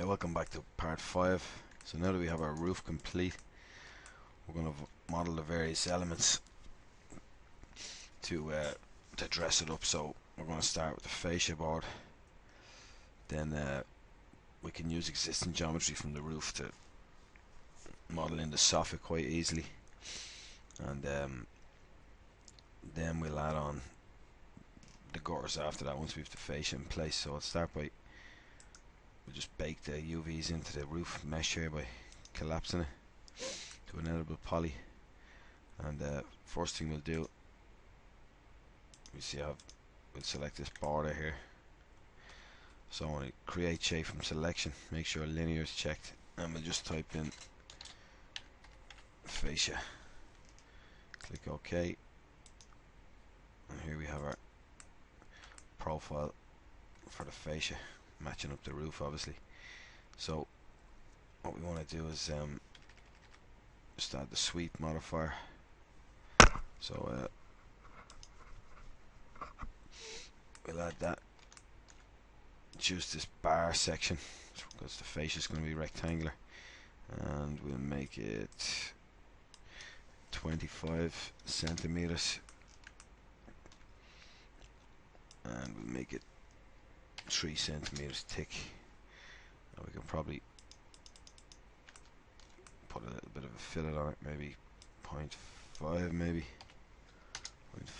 Hey, welcome back to part 5. So now that we have our roof complete, we're going to model the various elements to dress it up. So we're going to start with the fascia board. Then we can use existing geometry from the roof to model in the soffit quite easily. And then we'll add on the gutters after that once we have the fascia in place. So I'll start by, we'll just bake the UVs into the roof mesh here by collapsing it to an editable poly. And first thing we'll do, we see how we'll select this border here. So I want to create shape from selection, make sure linear is checked, and we'll just type in fascia, click OK, and here we have our profile for the fascia, matching up the roof obviously. So what we want to do is just add the sweep modifier. So we'll add that, choose this bar section because the fascia is going to be rectangular, and we'll make it 25 centimeters, and we'll make it 3 centimeters thick. And we can probably put a little bit of a fillet on it, maybe 0.5, maybe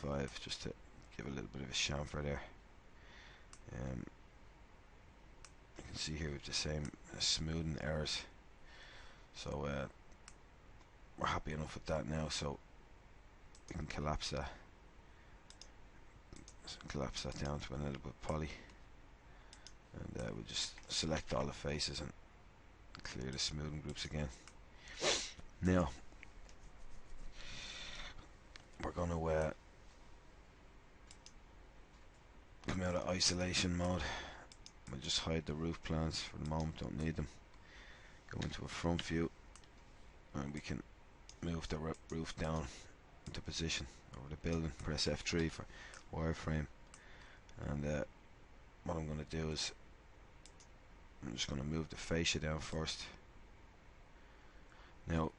0.5, just to give a little bit of a chamfer there. You can see here with the same smoothing errors. So we're happy enough with that now, so we can collapse that down to an editable poly, and we'll just select all the faces and clear the smoothing groups again. Now we're going to come out of isolation mode. We'll just hide the roof plans for the moment, don't need them. Go into a front view, and we can move the roof down into position over the building. Press F3 for wireframe, and what I'm going to do is I'm just going to move the fascia down first. Now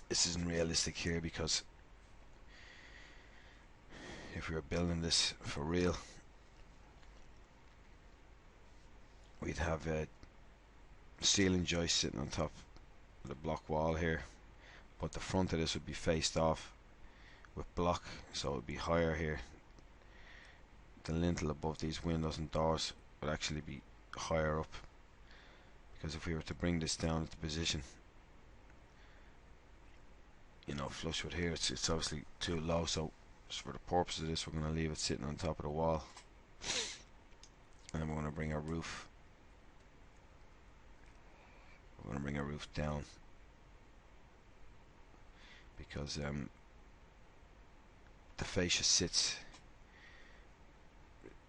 this isn't realistic here because if we were building this for real, we'd have a ceiling joist sitting on top of the block wall here, but the front of this would be faced off with block, so it would be higher here. The lintel above these windows and doors would actually be higher up, because if we were to bring this down into position, you know, flush with here, it's obviously too low. So just for the purpose of this, we're going to leave it sitting on top of the wall, and then we're going to bring our roof down, because the fascia sits,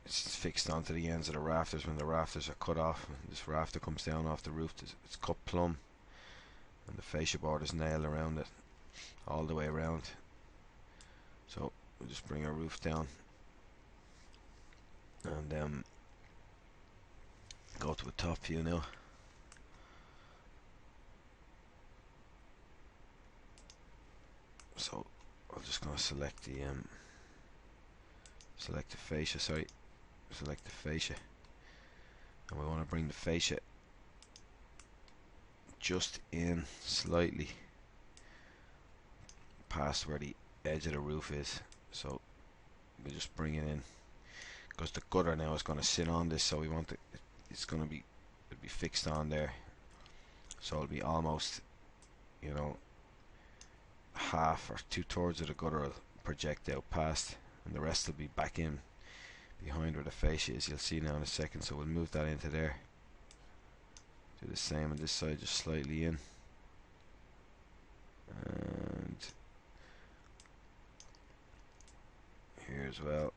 it's fixed onto the ends of the rafters. When the rafters are cut off, this rafter comes down off the roof, it's cut plumb, and the fascia board is nailed around it all the way around. So we'll just bring our roof down and go to a top view now. So I'm just going to select the fascia, select the fascia, and we want to bring the fascia just in slightly past where the edge of the roof is. So we just bring it in, because the gutter now is going to sit on this, so we want it'll be fixed on there, so it'll be almost, you know, half or 2/3 of the gutter will project out past, and the rest will be back in behind where the fascia is. You'll see now in a second. So we'll move that into there. Do the same on this side, just slightly in, and here as well,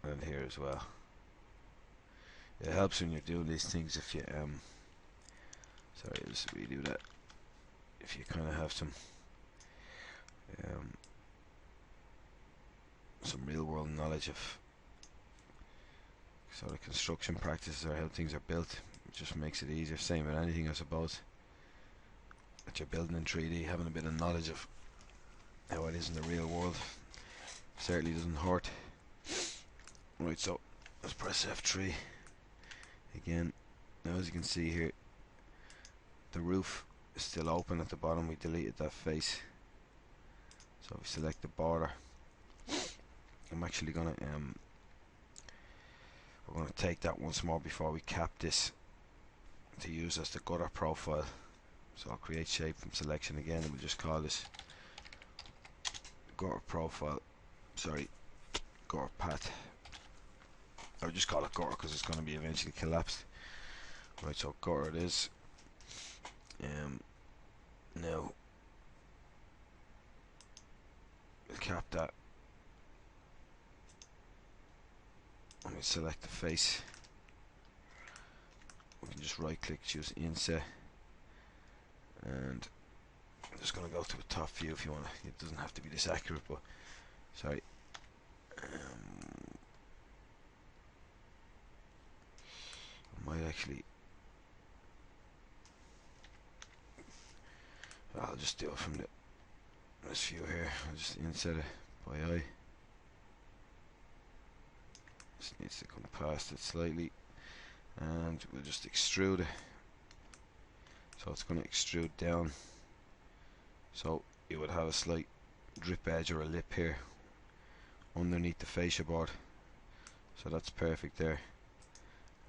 and here as well. It helps when you're doing these things if you sorry, let's redo that. If you kind of have some real world knowledge of So the construction practices are how things are built. It just makes it easier. Same with anything, I suppose, that you're building in 3D. Having a bit of knowledge of how it is in the real world certainly doesn't hurt. Right, so let's press F3 again. Now as you can see here, the roof is still open at the bottom. We deleted that face, so we select the border. I'm actually gonna we're gonna take that once more before we cap this to use as the gutter profile. So I'll create shape from selection again, and we'll just call this gutter profile. Sorry, gutter path. I'll just call it gutter because it's going to be eventually collapsed. Right, so gutter it is. Now we'll cap that, and we'll select the face. We can just right click, choose inset, and I'm just going to go to a top view if you want to. It doesn't have to be this accurate, but sorry. I might actually, I'll just do it from this view here. I'll just inset it by eye. Just needs to come past it slightly, and we'll just extrude it. So it's going to extrude down, so you would have a slight drip edge or a lip here underneath the fascia board. So that's perfect there.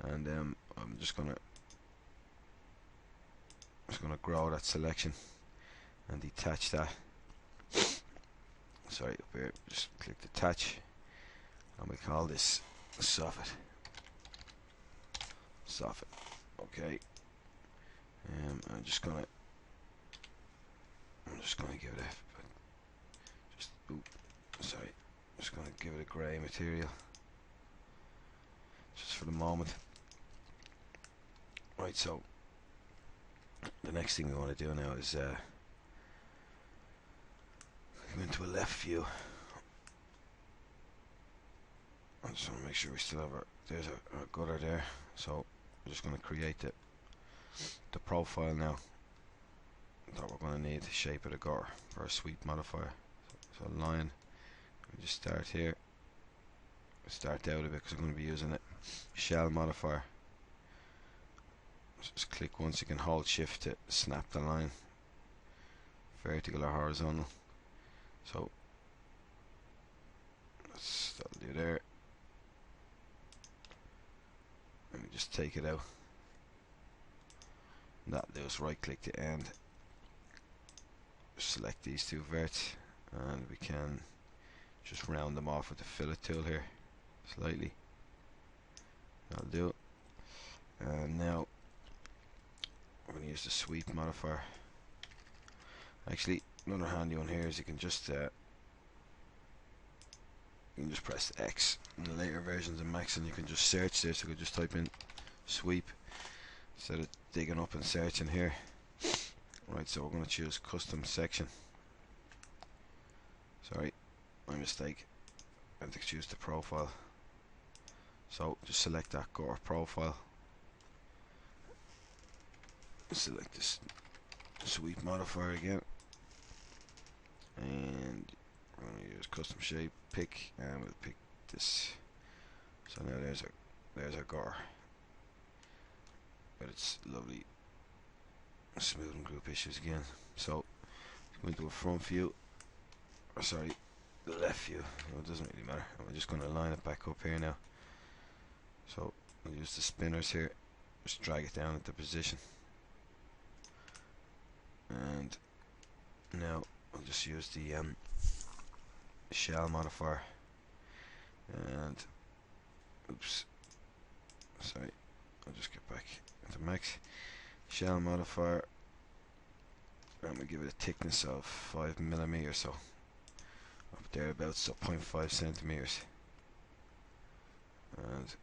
And I'm just gonna grow that selection and detach that. Sorry, up here, just click detach, and we call this soffit. Soffit. Okay. I'm just gonna give it a grey material just for the moment. Right, so the next thing we want to do now is go into a left view. I just want to make sure we still have there's our gutter there. So I'm just going to create the profile now that we're going to need to shape of the gutter for a sweep modifier. So line, we just start here. Start out of it because I'm going to be using it. Shell modifier. Just click once. You can hold shift to snap the line, vertical or horizontal. So that'll do there. Let me just take it out. That'll do us. Right click to end. Select these two verts, and we can just round them off with the fillet tool here slightly. That'll do it. And now we're going to use the sweep modifier. Actually, another handy one here is you can just press X in the later versions of Max, and you can just search this. So you can just type in sweep instead of digging up and searching here. Right, so we're going to choose custom section. Sorry, my mistake. I have to choose the profile. So just select that gutter profile. Select this sweep modifier again, and we're going to use custom shape pick, and we'll pick this. So now there's our gutter, but it's lovely smooth and group issues again. So go into a front view, or sorry, the left view. No, it doesn't really matter. I'm just going to line it back up here now. So I'll use the spinners here, just drag it down into position, and now I'll just use the shell modifier, and oops, sorry, I'll just get back into Max. Shell modifier, and we give it a thickness of 5mm, so up thereabouts, so 0.5 centimeters, and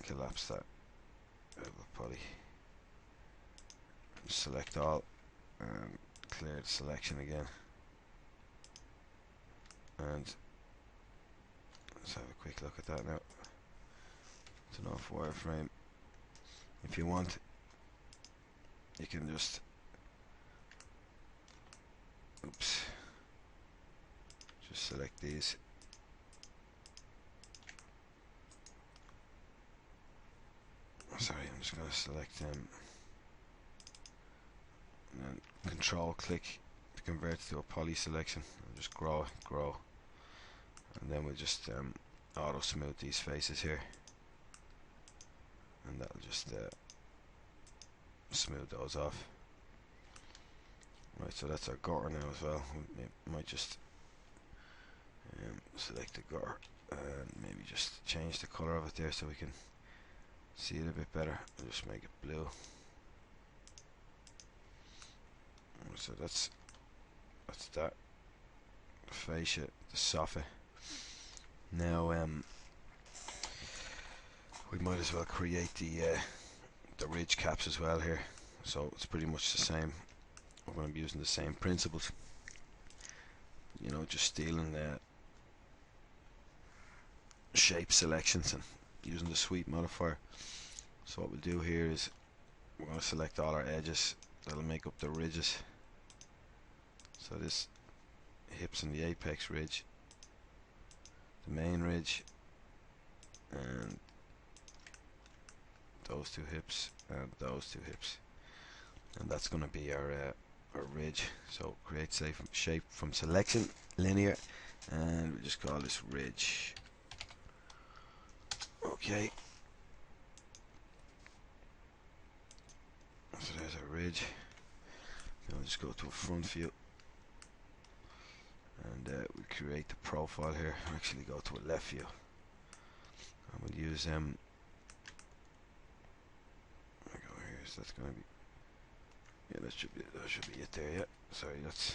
collapse that out of the poly. Select all and clear the selection again, and let's have a quick look at that now. turn off wireframe. If you want, you can just, oops, just select these. Sorry, I'm just going to select them and then control click to convert to a poly selection. I'll just grow, and then we'll just auto smooth these faces here, and that'll just smooth those off. Right, so that's our gutter now as well. We might just select the gutter and maybe just change the colour of it there so we can see it a bit better. I'll just make it blue. So that's that. The fascia, the soffit. Now we might as well create the ridge caps as well here. So it's pretty much the same. We're going to be using the same principles. You know, just stealing the shape selections and using the sweep modifier. So what we'll do here is we're going to select all our edges that'll make up the ridges. So this hips and the apex ridge, the main ridge, and those two hips and those two hips, and that's going to be our ridge. So create shape from selection, linear, and we just call this ridge. Okay, so there's our ridge. Now we'll just go to a front view, and we create the profile here. Actually go to a left view, and we'll use I go here, so that's going to be, yeah, that should be it there. Yeah, sorry, that's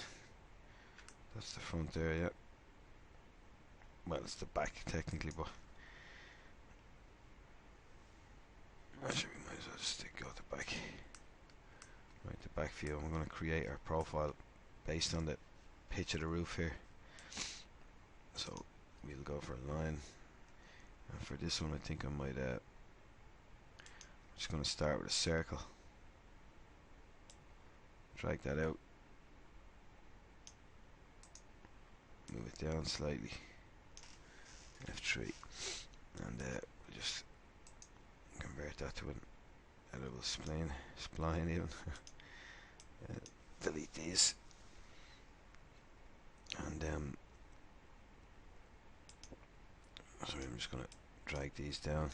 the front there. Yeah, well, it's the back technically, but actually we might as well just go to the back. Right, the back view, and we're going to create our profile based on the pitch of the roof here. So we'll go for a line, and for this one I think I might just going to start with a circle, drag that out, move it down slightly, F3, and we'll just convert that to an editable spline even. Delete these, and sorry, I'm just going to drag these down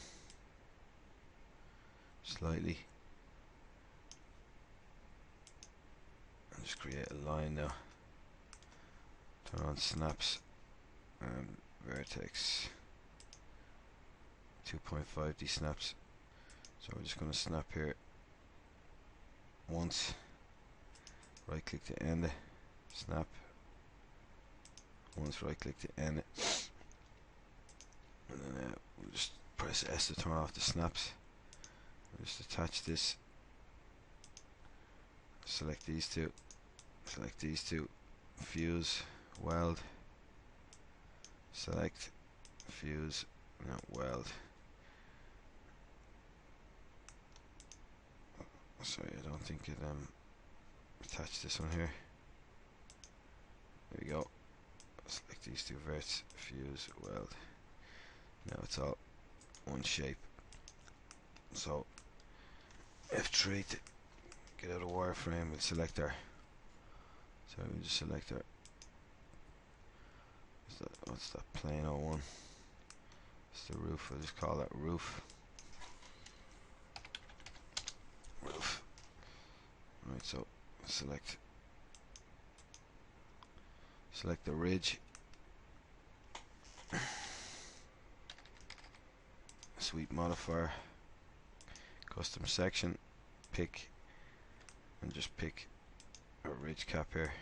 slightly and just create a line now. Turn on snaps and vertex 2.5D snaps. So we're just going to snap here once, right click to end it, snap once, right click to end it, and then we'll just press S to turn off the snaps. We'll just attach this, select these two, fuse, weld, select, fuse, now weld. Sorry, I don't think it attached this one here. There we go. Select these two verts, fuse, weld. Now it's all one shape. So F3 to get out of wireframe, we'll select our, so we'll just select our, what's that, plane 01, it's the roof, I'll just call that roof. Right, so select the ridge, sweep modifier, custom section, pick, and just pick a ridge cap here.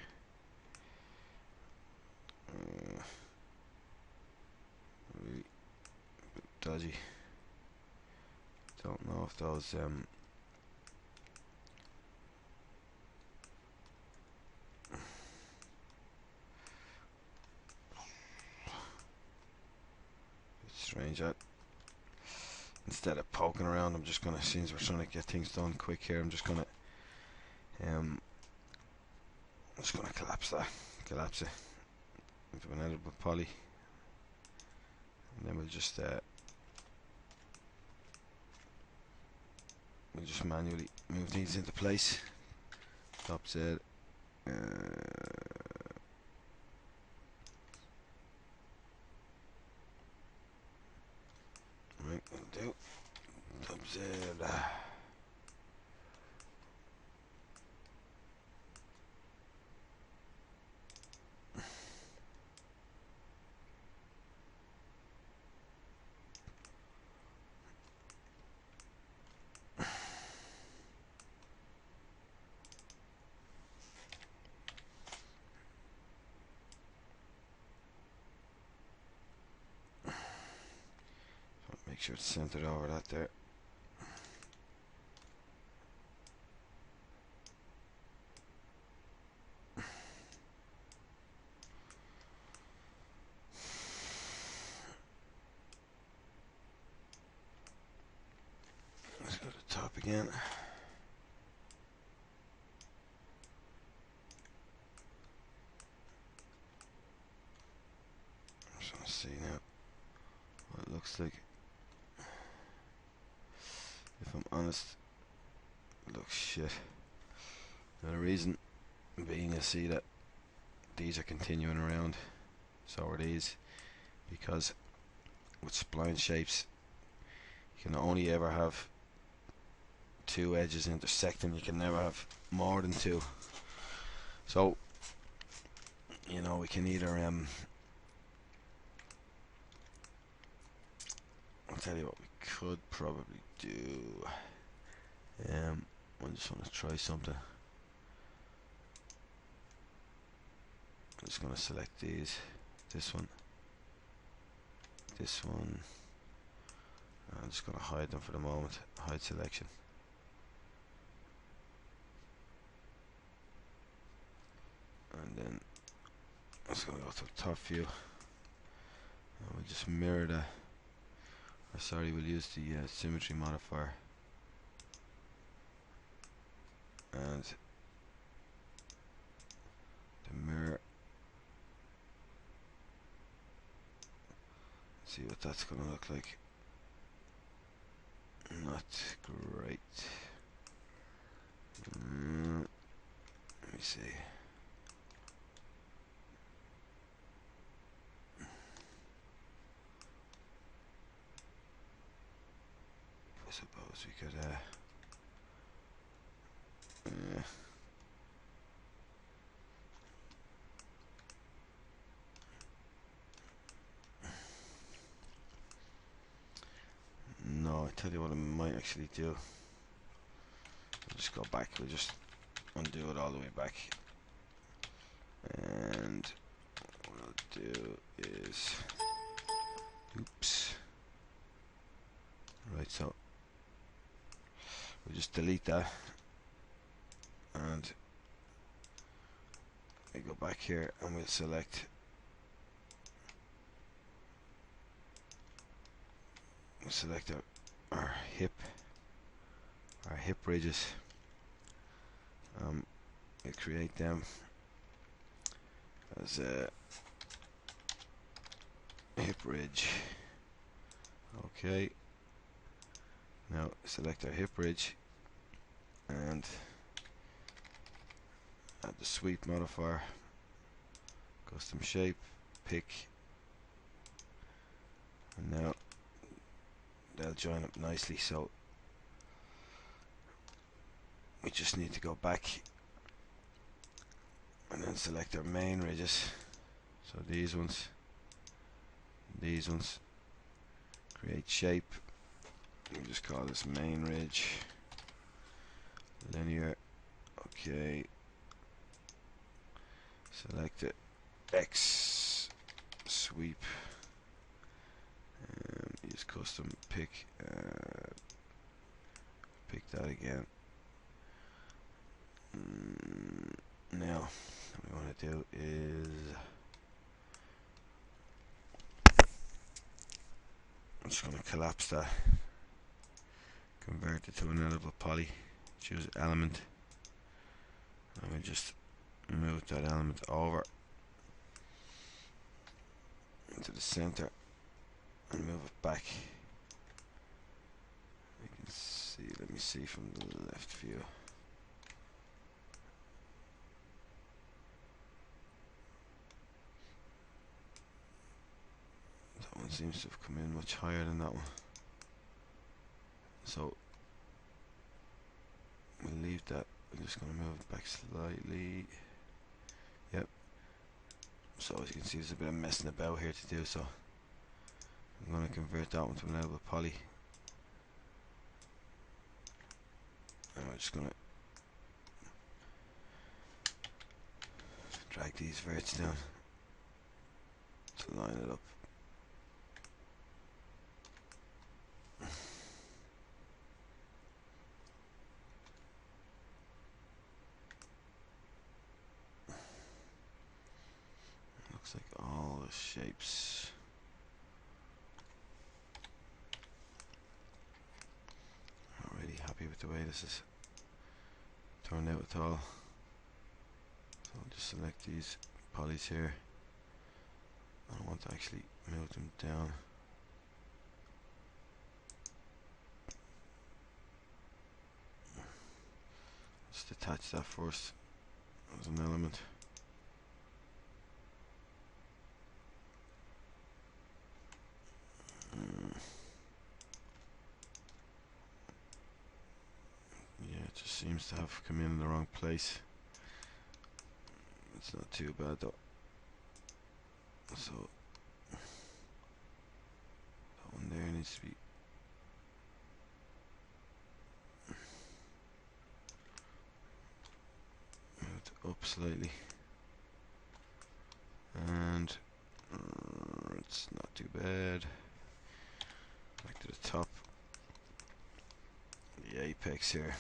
Really a bit dodgy. Don't know if those strange that. instead of poking around, I'm just gonna, since we're trying to get things done quick here, I'm just gonna collapse it into an editable poly, and then we'll just manually move these into place. Top Z. Right, will do. Top Z. Make sure it's centered over that there. Let's go to the top again. I'm just gonna see now what it looks like. If I'm honest, it looks shit. Now the reason being, you see that these are continuing around, so are these, because with spline shapes you can only ever have two edges intersecting. You can never have more than two. So, you know, we can either I'll tell you what we could probably do. I just want to try something. I'm just going to select these. This one. I'm just going to hide them for the moment. Hide selection. And then I'm just going to go to the top view. And we'll just mirror the, or sorry, we'll use the symmetry modifier. And the mirror. See what that's going to look like. Not great. Let me see. I suppose we could no, I tell you what I might actually do. We'll just go back, we'll just undo it all the way back. And what I'll do is, oops. Right, so we'll just delete that. And we go back here and we'll select, our hip ridges. We'll create them as a hip ridge. Okay. Now select our hip ridge and add the sweep modifier, custom shape, pick, and now they'll join up nicely. So we just need to go back and then select our main ridges. So these ones, create shape. We'll just call this main ridge, linear. Okay, select it, X, sweep, use custom pick, pick that again. Now what we want to do is, I'm just going to collapse that convert it to an editable poly, choose element, and we just move that element over into the center and move it back. You can see, let me see from the left view. That one seems to have come in much higher than that one. So we'll leave that. I'm just going to move it back slightly. Yep. So as you can see, there's a bit of messing about here to do, so I'm going to convert that one to an editable poly. And we're just going to drag these verts down to line it up. Looks like all the shapes. Not really happy with the way this is turned out at all. So I'll just select these polys here. I want to actually move them down. Just attach that first as an element. Yeah, it just seems to have come in the wrong place. It's not too bad though. So that one there needs to be moved up slightly, and it's not too bad. Back to the top, the apex here.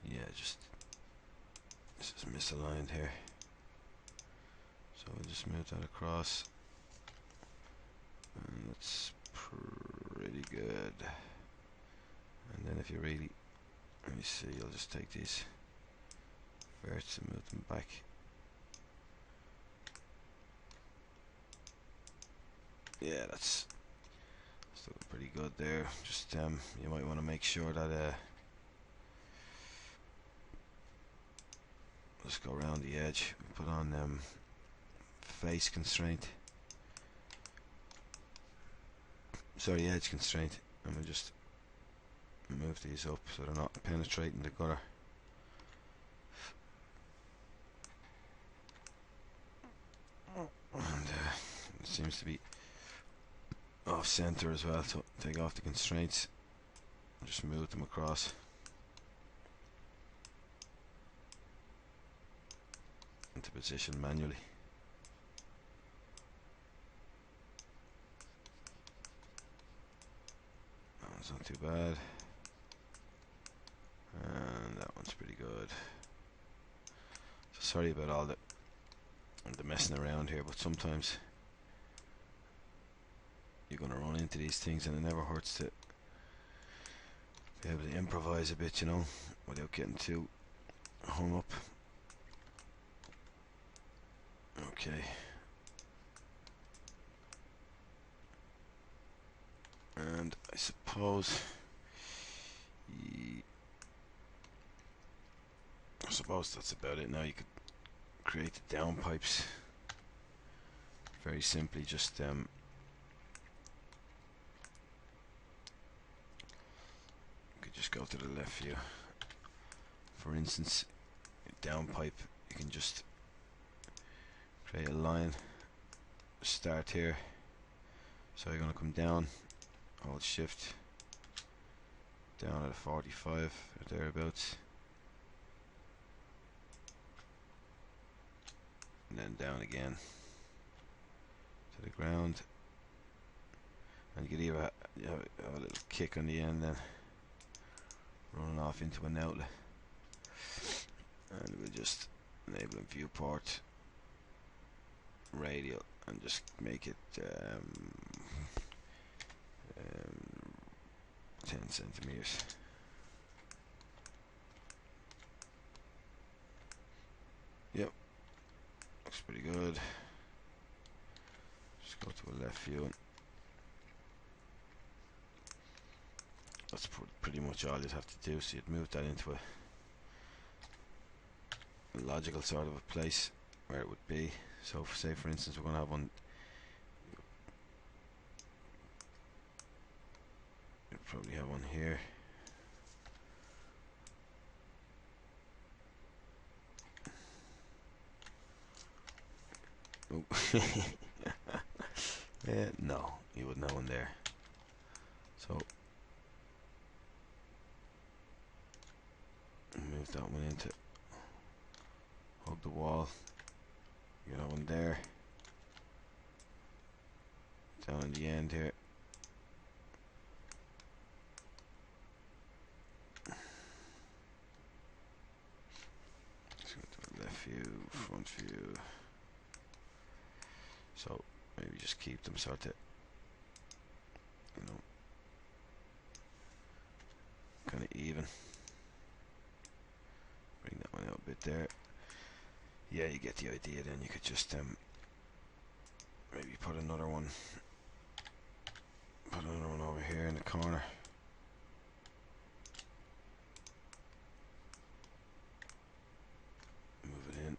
Yeah, just this is misaligned here, so we'll just move that across, and that's pretty good. And then if you really, let me see, I'll just take these verts and move them back. Yeah, that's looking pretty good there. Just you might want to make sure that let's go around the edge. Put on face constraint. Sorry, edge constraint, and we'll just move these up so they're not penetrating the gutter. And it seems to be off center as well, so take off the constraints and just move them across. Into position manually. That one's not too bad, and that one's pretty good. So sorry about all the messing around here, but sometimes you're going to run into these things, and it never hurts to be able to improvise a bit, you know, without getting too hung up. Okay. And I suppose that's about it. Now you could create the downpipes very simply. Just you could just go to the left view. For instance, downpipe, you can just create a line, start here, so you're going to come down, hold shift, down at a 45 or thereabouts, and then down again to the ground, and you could either have a little kick on the end, then running off into an outlet, and we'll just enable viewport radial and just make it 10 centimeters. Yep, looks pretty good. Just go to a left view. That's pretty much all you'd have to do. So you'd move that into a logical sort of a place where it would be. So say for instance we're going to have one, you'd probably have one here. Oh. No, you wouldn't have one there. So move that one into, hug the wall. You have one there, down in the end here. Let's go to the left view, front view. So maybe just keep them sort of, you know, kind of even. Bring that one out a bit there. Yeah, you get the idea. Then you could just maybe put another one over here in the corner. Move it in.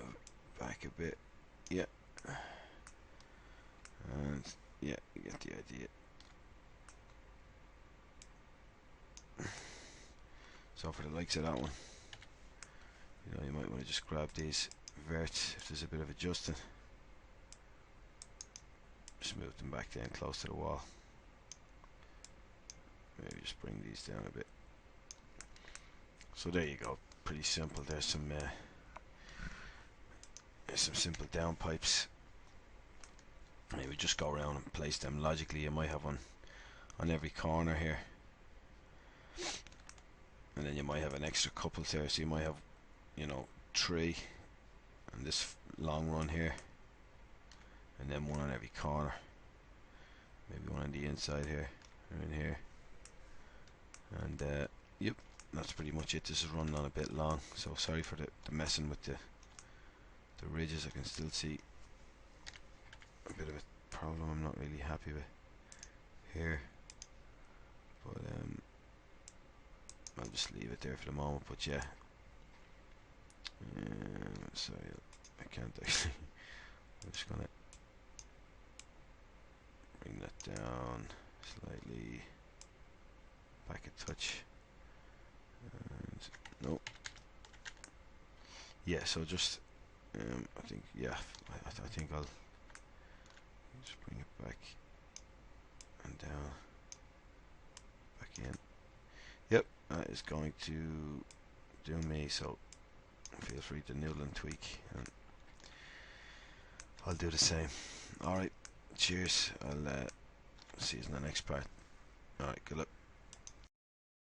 Move it back a bit. Yeah. And yeah, you get the idea. So for the likes of that one, you know, you might want to just grab these verts if there's a bit of adjusting. Just move them back down close to the wall. Maybe just bring these down a bit. So there you go. Pretty simple. There's some simple downpipes. Maybe just go around and place them logically. You might have one on every corner here, and then you might have an extra couple there. So you might have, you know, 3 on this long run here, and then one on every corner. Maybe one on the inside here, or in here, and yep, that's pretty much it. This is running on a bit long, so sorry for the messing with the ridges. I can still see a bit of a problem I'm not really happy with here, but I'll just leave it there for the moment. But yeah, sorry, I can't actually. I'm just gonna bring that down slightly, back a touch, and no, yeah. So just I think, yeah, I think I'll just bring it back and down, back in. Yep, that is going to do me. So feel free to noodle and tweak, and I'll do the same. Alright, cheers. I'll see you in the next part. Alright, good luck.